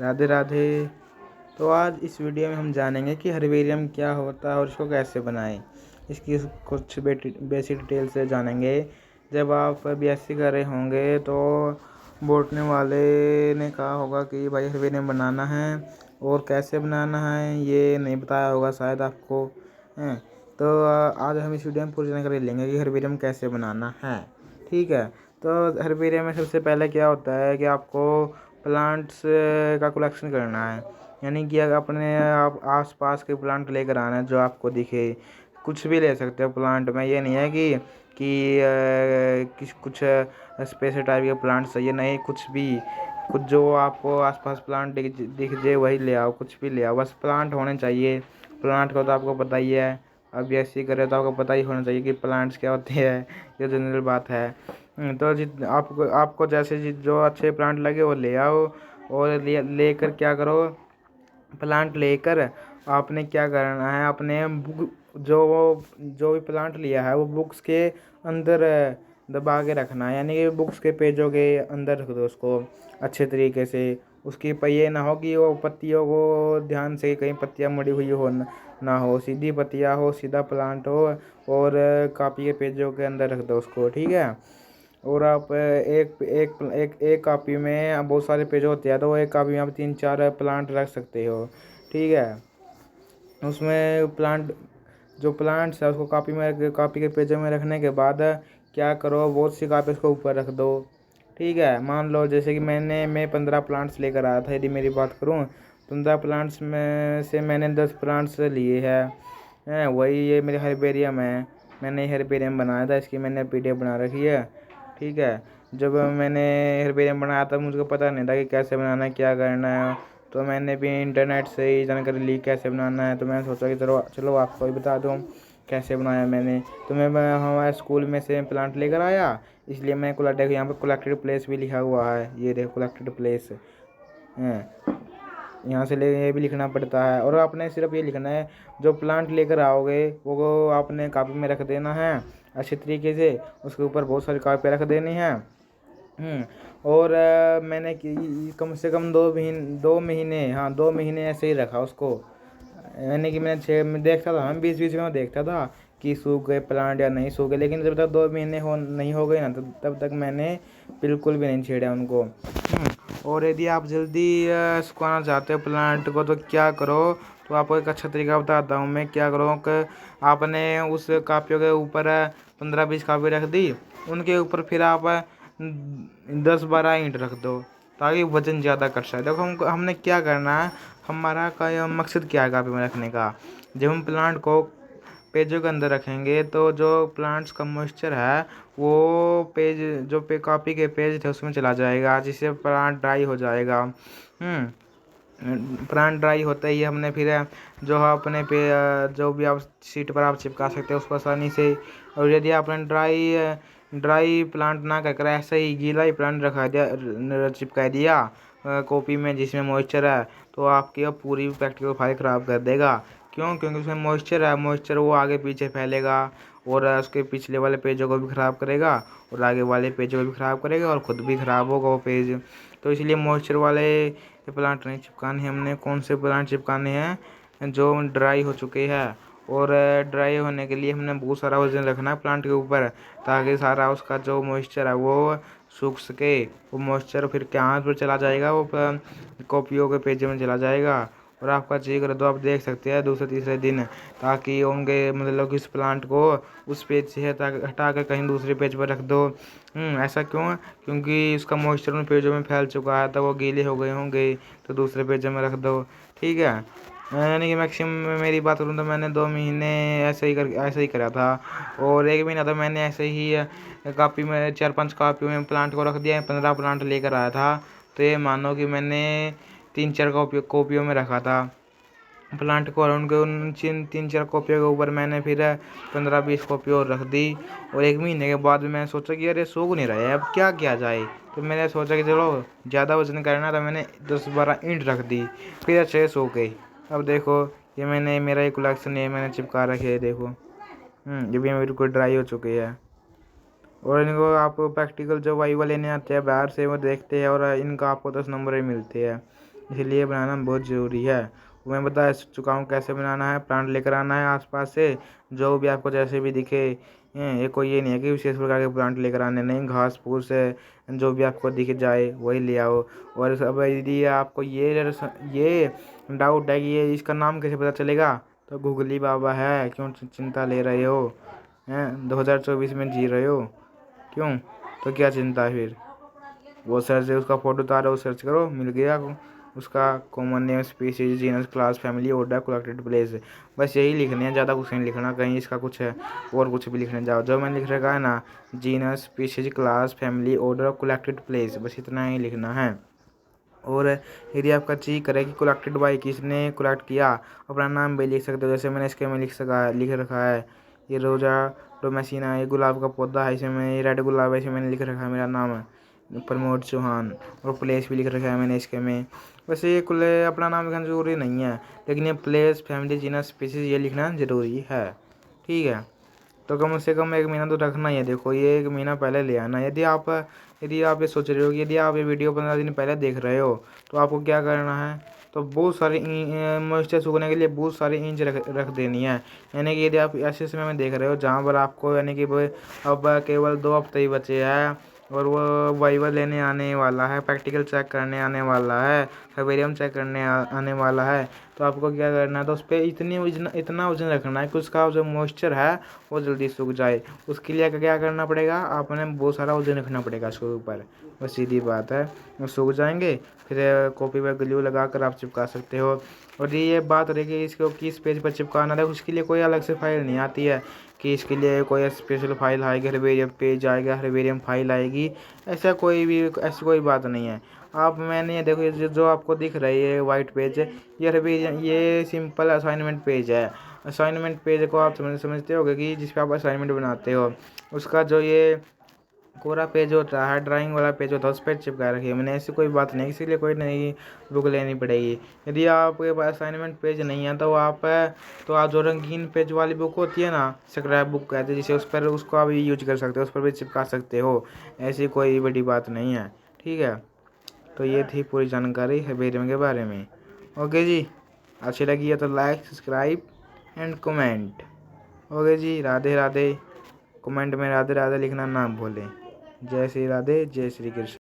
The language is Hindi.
राधे राधे। तो आज इस वीडियो में हम जानेंगे कि हर्बेरियम क्या होता है और इसको कैसे बनाएं। इसकी कुछ बेसिक डिटेल से जानेंगे। जब आप बीएससी कर रहे होंगे तो बोटनी वाले ने कहा होगा कि भाई हर्बेरियम बनाना है और कैसे बनाना है ये नहीं बताया होगा शायद आपको हैं। तो आज हम इस वीडियो में पूरी जानकारी लेंगे कि हर्बेरियम कैसे बनाना है। ठीक है। तो हर्बेरियम में सबसे पहले क्या होता है कि आपको प्लांट्स का कलेक्शन करना है, यानी कि अगर अपने आप आस पास के प्लांट लेकर आना है जो आपको दिखे। कुछ भी ले सकते हो प्लांट में, ये नहीं है कि कुछ स्पेशल टाइप के प्लांट चाहिए, नहीं, कुछ भी, कुछ जो आपको आसपास प्लांट दिख जाए वही ले आओ, कुछ भी ले आओ, बस प्लांट होने चाहिए। प्लांट का तो आपको पता ही है, अब ऐसे करे तो आपको पता ही होना चाहिए कि प्लांट्स क्या होते हैं, ये जनरल बात है। तो जित आपको जैसे जो अच्छे प्लांट लगे वो ले आओ और लेकर क्या करो, प्लांट लेकर आपने क्या करना है, अपने बुक जो भी प्लांट लिया है वो बुक्स के अंदर दबा के रखना है, यानी कि बुक्स के पेजों के अंदर रख दो उसको अच्छे तरीके से। उसकी ये ना हो कि वो पत्तियों को ध्यान से, कहीं पत्तियाँ मुड़ी हुई हो ना हो, सीधी पत्तियाँ हो, सीधा प्लांट हो, और कॉपी के पेजों के अंदर रख दो उसको। ठीक है। और आप एक एक एक एक कॉपी में बहुत सारे पेज होते हैं, तो वो एक कॉपी में आप 3-4 प्लांट रख सकते हो। ठीक है। उसमें जो प्लांट्स है उसको कॉपी के पेजों में रखने के बाद क्या करो, बहुत सी कॉपी उसको ऊपर रख दो। ठीक है। मान लो जैसे कि मैं 15 प्लांट्स लेकर आया था, यदि मेरी बात करूँ, 15 प्लांट्स में से मैंने 10 प्लांट्स लिए हैं। वही ये मेरे हर्बेरियम है। मैंने हर्बेरियम बनाया था, इसकी मैंने पीडीएफ बना रखी है। ठीक है। जब मैंने हर्बेरियम बनाया था मुझको पता नहीं था कि कैसे बनाना है, क्या करना है, तो मैंने भी इंटरनेट से ही जानकारी ली कैसे बनाना है। तो मैंने सोचा कि चलो आपको भी बता दूँ कैसे बनाया मैंने। तो मैं हमारे स्कूल में से प्लांट लेकर आया, इसलिए मैं देखो यहाँ पर कलेक्टेड प्लेस भी लिखा हुआ है, ये देखो कलेक्टेड प्लेस है। यहाँ से ले ये भी लिखना पड़ता है, और आपने सिर्फ ये लिखना है जो प्लांट लेकर आओगे वो आपने कॉपी में रख देना है अच्छे तरीके से, उसके ऊपर बहुत सारी कॉपी रख देनी है। और मैंने कम से कम 2 महीने, हाँ 2 महीने ऐसे ही रखा उसको, यानी कि मैं देखता था, हम बीच बीच में देखता था कि सूख गए प्लांट या नहीं सूख गए, लेकिन जब तक 2 महीने नहीं हो गए ना तब तक मैंने बिल्कुल भी नहीं छेड़ा उनको। और यदि आप जल्दी सुखाना चाहते हो प्लांट को तो क्या करो, तो आपको एक अच्छा तरीका बताता हूँ मैं। क्या करो कि आपने उस कापियों के ऊपर 15-20 कापी रख दी, उनके ऊपर फिर आप 10-12 ईंट रख दो ताकि वजन ज़्यादा कर सके। देखो हमने क्या करना है, हमारा का मकसद क्या है कापी में रखने का। जब हम प्लांट को पेजों के अंदर रखेंगे तो जो प्लांट्स का मॉइस्चर है वो कॉपी के पेज थे उसमें चला जाएगा, जिससे प्लांट ड्राई हो जाएगा। प्लांट ड्राई होता ही हमने फिर जो अपने पे जो भी आप शीट पर आप चिपका सकते हो उसको आसानी से। और यदि आपने ड्राई प्लांट ना कर ऐसे ही गीला ही प्लांट चिपका दिया कॉपी में जिसमें मॉइस्चर है, तो आपकी अब पूरी प्रैक्टिकल फाइल ख़राब कर देगा। क्यों? क्योंकि उसमें मॉइस्चर है, मॉइस्चर वो आगे पीछे फैलेगा और उसके पिछले वाले पेजों को भी ख़राब करेगा और आगे वाले पेजों को भी ख़राब करेगा और ख़ुद भी ख़राब होगा वो पेज। तो इसलिए मॉइस्चर वाले प्लांट नहीं चिपकाने हैं हमने। कौन से प्लांट चिपकाने हैं? जो ड्राई हो चुके हैं। और ड्राई होने के लिए हमने बहुत सारा वजन रखना है प्लांट के ऊपर, ताकि सारा उसका जो मॉइस्चर है वो सूख सके। वो मॉइस्चर फिर कहाँ पर चला जाएगा, वो कॉपियों के पेज में चला जाएगा। और आपका चाहिए करे तो आप देख सकते हैं दूसरे तीसरे दिन, ताकि होंगे मतलब कि इस प्लांट को उस पेज से हटा कर कहीं दूसरे पेज पर रख दो। ऐसा क्यों है? क्योंकि उसका मॉइस्चर उन पेजों में फैल चुका है, तो वो गीले हो गए होंगे, तो दूसरे पेजों में रख दो। ठीक है। यानी कि मैक्सिमम मेरी बात करूँ तो मैंने 2 महीने ऐसे ही करा था। और 1 महीना तो मैंने ऐसे ही कॉपी में 4-5 कॉपियों में प्लांट को रख दिया। 15 प्लांट लेकर आया था, तो ये मानो कि मैंने 3-4 कॉपियों में रखा था प्लांट को, और उनके उन 3-4 कॉपियों के ऊपर मैंने फिर 15-20 कॉपी और रख दी। और 1 महीने के बाद मैंने सोचा कि अरे सूख नहीं रहा है, अब क्या किया जाए। तो मैंने सोचा कि चलो ज़्यादा वजन करना, तो मैंने 10-12 ईंट रख दी, फिर अच्छे से सूख गई। अब देखो ये मेरा एक कलेक्शन है, मैंने चिपका रखे है, देखो ये भी बिल्कुल ड्राई हो चुकी है। और इनको आप प्रैक्टिकल जो वाई लेने आते हैं बाहर से वो देखते हैं, और इनका आपको 10 नंबर ही मिलते हैं। इसलिए बनाना बहुत ज़रूरी है। मैं बता चुका हूँ कैसे बनाना है। प्लांट लेकर आना है आसपास से, जो भी आपको जैसे भी दिखे। ये कोई ये नहीं है कि विशेष प्रकार के प्लांट लेकर आने नहीं, घास फूस है जो भी आपको दिख जाए वही ले आओ। और अब यदि आपको ये डाउट है कि ये इसका नाम कैसे पता चलेगा, तो गूगली बाबा है, क्यों चिंता ले रहे हो? हैं 2024 में जी रहे हो, क्यों? तो क्या चिंता है फिर? वो सर्च है, उसका फोटो उतारो, सर्च करो, मिल गया उसका common name, species, genus, class, family, order, collected place. बस यही लिखने हैं, ज़्यादा कुछ नहीं लिखना कहीं इसका कुछ है और कुछ भी लिखने जाओ। जो मैंने लिख रखा है ना, genus, species, class, family, order, collected place, बस इतना ही लिखना है। और यदि आपका चेक करे कि कलेक्टेड बाई किसने कलेक्ट किया, अपना नाम भी लिख सकते हो। जैसे मैंने इसके में लिख रखा है ये रोजा डोमेसिना, ये गुलाब का पौधा है, इसमें ये रेड गुलाब है, इसमें मैंने लिख रखा है मेरा नाम है प्रमोद चौहान, और प्लेस भी लिख रखा है मैंने इसके में। वैसे ये कुल अपना नाम लिखना ज़रूरी नहीं है, लेकिन ये प्लेस, फैमिली, जीनस, स्पीसीज ये लिखना ज़रूरी है। ठीक है, तो कम से कम 1 महीना तो रखना ही है। देखो ये 1 महीना पहले ले आना। यदि आप ये सोच रहे हो कि यदि आप ये वीडियो 15 दिन पहले देख रहे हो, तो आपको क्या करना है, तो बहुत सारे मॉइस्चर सूखने के लिए बहुत सारी इंच रख देनी है। यानी कि यदि आप ऐसे समय में देख रहे हो जहाँ पर आपको यानी कि अब केवल 2 हफ्ते ही बचे हैं और वो वाइवा लेने आने वाला है, प्रैक्टिकल चेक करने आने वाला है, हेर्बेरियम चेक करने आने वाला है, तो आपको क्या करना है, तो उस पर इतना वजन रखना है कि उसका जो मॉइस्चर है वो जल्दी सूख जाए। उसके लिए क्या करना पड़ेगा, आपने बहुत सारा वजन रखना पड़ेगा उसके ऊपर। बस सीधी बात है, वो सूख जाएंगे, फिर कॉपी पर ग्लू लगा कर आप चिपका सकते हो। और ये बात रही कि इसको किस पेज पर चिपकाना है, उसके लिए कोई अलग से फाइल नहीं आती है कि इसके लिए कोई स्पेशल फाइल आएगी, हेर्बेरियम पेज आएगा, हेर्बेरियम फाइल आएगी, ऐसी कोई बात नहीं है। मैंने ये देखो, ये जो आपको दिख रही है वाइट पेज, ये सिंपल असाइनमेंट पेज है। असाइनमेंट पेज को आप समझते होगे कि जिस पे आप असाइनमेंट बनाते हो, उसका जो ये कोरा पेज होता है, ड्राइंग वाला पेज होता है, उस पर चिपका रखी है मैंने। ऐसी कोई बात नहीं, इसीलिए कोई नई बुक लेनी पड़ेगी। यदि आपके पास असाइनमेंट पेज नहीं है, तो आप जो रंगीन पेज वाली बुक होती है ना, स्क्रैप बुक कहते हैं जिसे, उसको आप यूज कर सकते हो, उस पर भी चिपका सकते हो। ऐसी कोई बड़ी बात नहीं है। ठीक है, तो ये थी पूरी जानकारी हेर्बेरियम के बारे में। ओके जी, अच्छी लगी है तो like, subscribe and comment. Okay जी, राधे राधे। कमेंट में राधे राधे लिखना ना भूलें। जय श्री राधे, जय श्री कृष्ण।